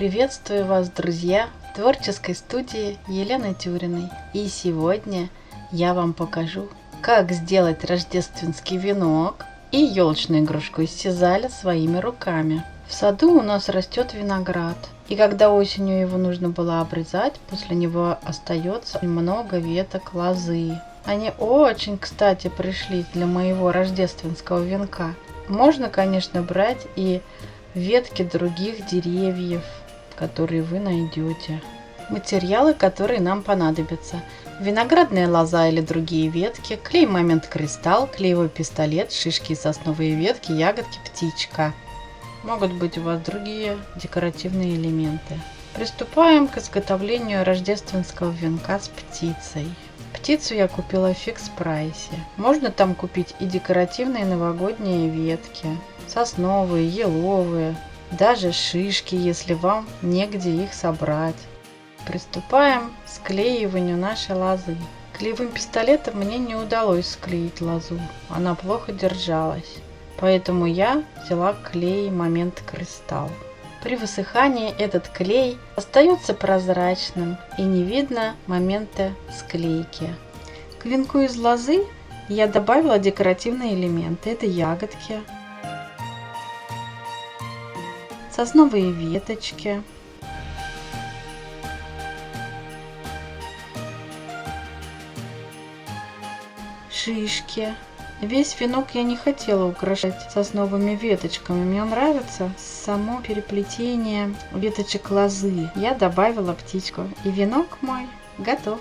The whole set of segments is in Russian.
Приветствую вас, друзья, в творческой студии Елены Тюриной. И сегодня я вам покажу, как сделать рождественский венок и елочную игрушку из сизаля своими руками. В саду у нас растет виноград, и когда осенью его нужно было обрезать, после него остается много веток лозы. Они очень, кстати, пришлись для моего рождественского венка. Можно, конечно, брать и ветки других деревьев, которые вы найдете. Материалы, которые нам понадобятся: виноградная лоза или другие ветки, клей момент кристалл, клеевой пистолет, шишки и сосновые ветки, ягодки, птичка. Могут быть у вас другие декоративные элементы. Приступаем к изготовлению рождественского венка с птицей. Птицу я купила в фикс-прайсе. Можно там купить и декоративные новогодние ветки, сосновые, еловые, даже шишки, если вам негде их собрать. Приступаем к склеиванию нашей лозы. Клеевым пистолетом мне не удалось склеить лозу, она плохо держалась, поэтому я взяла клей момент кристалл. При высыхании этот клей остается прозрачным и не видно момента склейки. К венку из лозы я добавила декоративные элементы. Это ягодки, сосновые веточки, шишки. Весь венок я не хотела украшать сосновыми веточками. Мне нравится само переплетение веточек лозы. Я добавила птичку, и венок мой готов.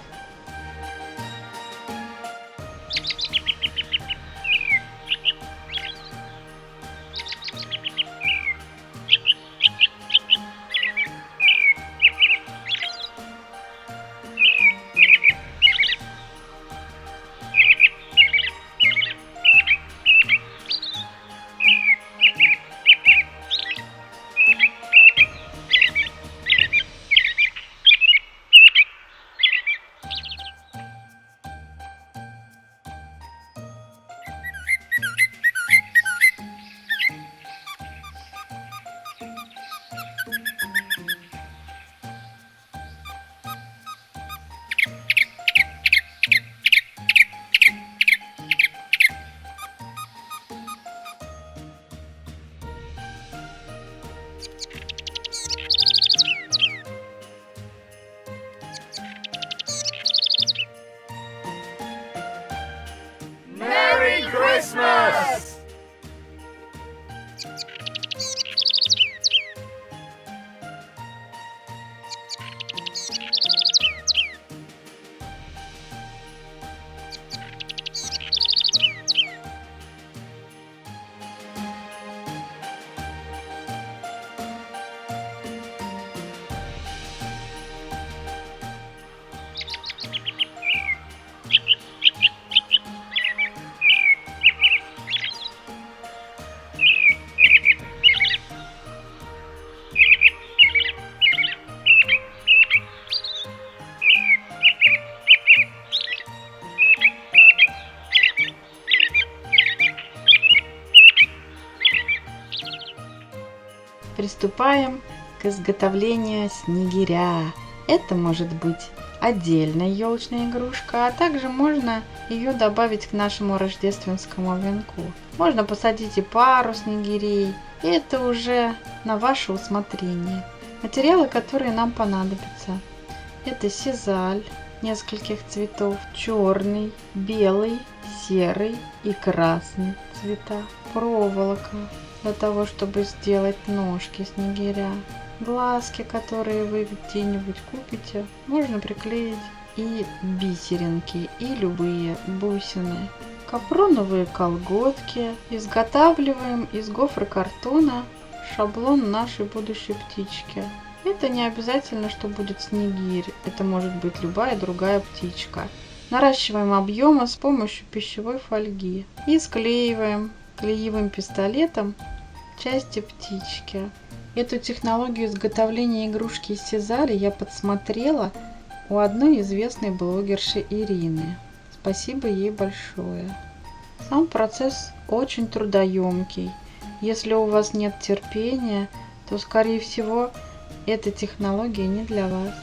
Merry Christmas! Приступаем к изготовлению снегиря. Это может быть отдельная елочная игрушка, а также можно ее добавить к нашему рождественскому венку. Можно посадить и пару снегирей, и это уже на ваше усмотрение. Материалы, которые нам понадобятся: это сизаль нескольких цветов, черный, белый, серый и красный цвета, проволока для того, чтобы сделать ножки снегиря, глазки, которые вы где-нибудь купите, можно приклеить, и бисеринки, и любые бусины. Капроновые колготки. Изготавливаем из гофрокартона шаблон нашей будущей птички. Это не обязательно, что будет снегирь, это может быть любая другая птичка. Наращиваем объемы с помощью пищевой фольги и склеиваем клеевым пистолетом части птички. Эту технологию изготовления игрушки из сизаля я подсмотрела у одной известной блогерши Ирины. Спасибо ей большое. Сам процесс очень трудоемкий. Если у вас нет терпения, то, скорее всего, эта технология не для вас.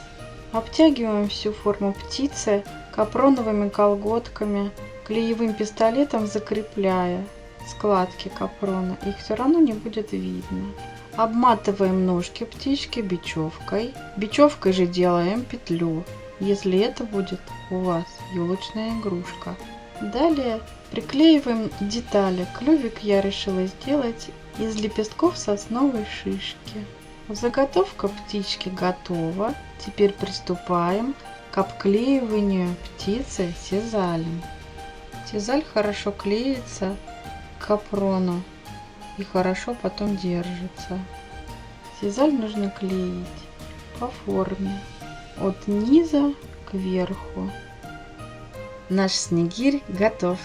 Обтягиваем всю форму птицы капроновыми колготками, клеевым пистолетом закрепляя складки капрона. Их все равно не будет видно. Обматываем ножки птички бечевкой. Бечевкой же делаем петлю, если это будет у вас елочная игрушка. Далее приклеиваем детали. Клювик я решила сделать из лепестков сосновой шишки. Заготовка птички готова. Теперь приступаем к обклеиванию птицы сизалем. Сизаль хорошо клеится к капрону и хорошо потом держится. Сизаль нужно клеить по форме от низа к верху. Наш снегирь готов.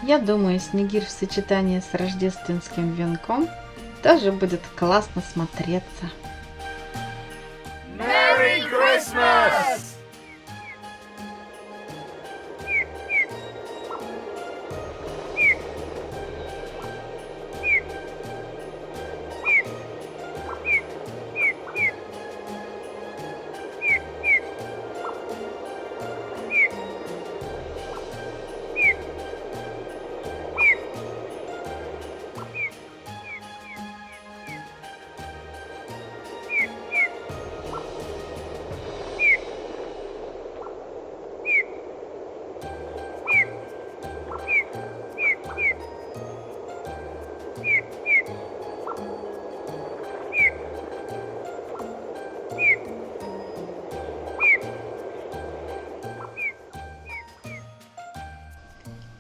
Я думаю, снегирь в сочетании с рождественским венком тоже будет классно смотреться. Merry Christmas!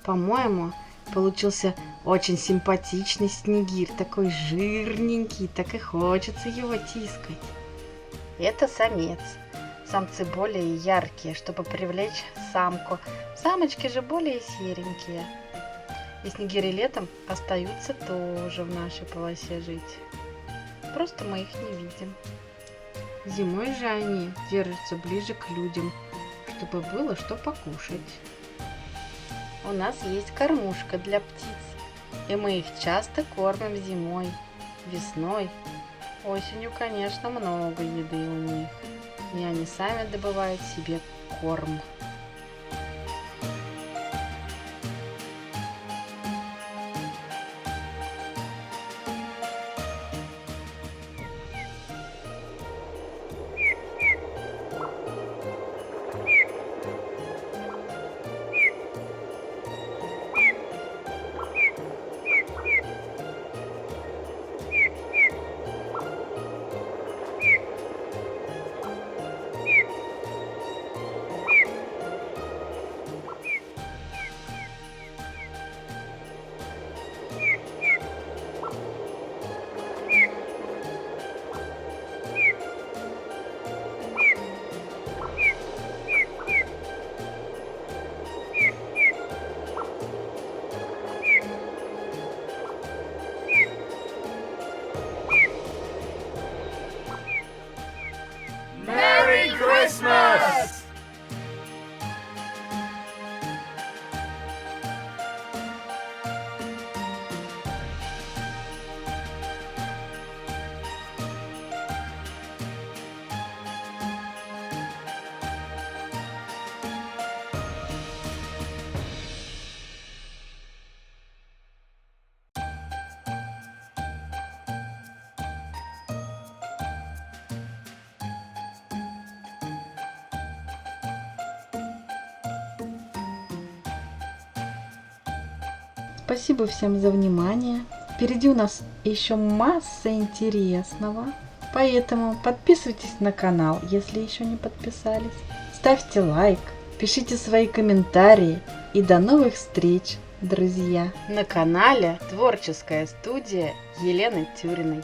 По-моему, получился очень симпатичный снегирь, такой жирненький, так и хочется его тискать. Это самец. Самцы более яркие, чтобы привлечь самку. Самочки же более серенькие. И снегири летом остаются тоже в нашей полосе жить. Просто мы их не видим. Зимой же они держатся ближе к людям, чтобы было что покушать. У нас есть кормушка для птиц, и мы их часто кормим зимой, весной. Осенью, конечно, много еды у них, и они сами добывают себе корм. Merry Christmas! Спасибо всем за внимание. Впереди у нас еще масса интересного. Поэтому подписывайтесь на канал, если еще не подписались. Ставьте лайк, пишите свои комментарии. И до новых встреч, друзья! На канале Творческая студия Елены Тюриной.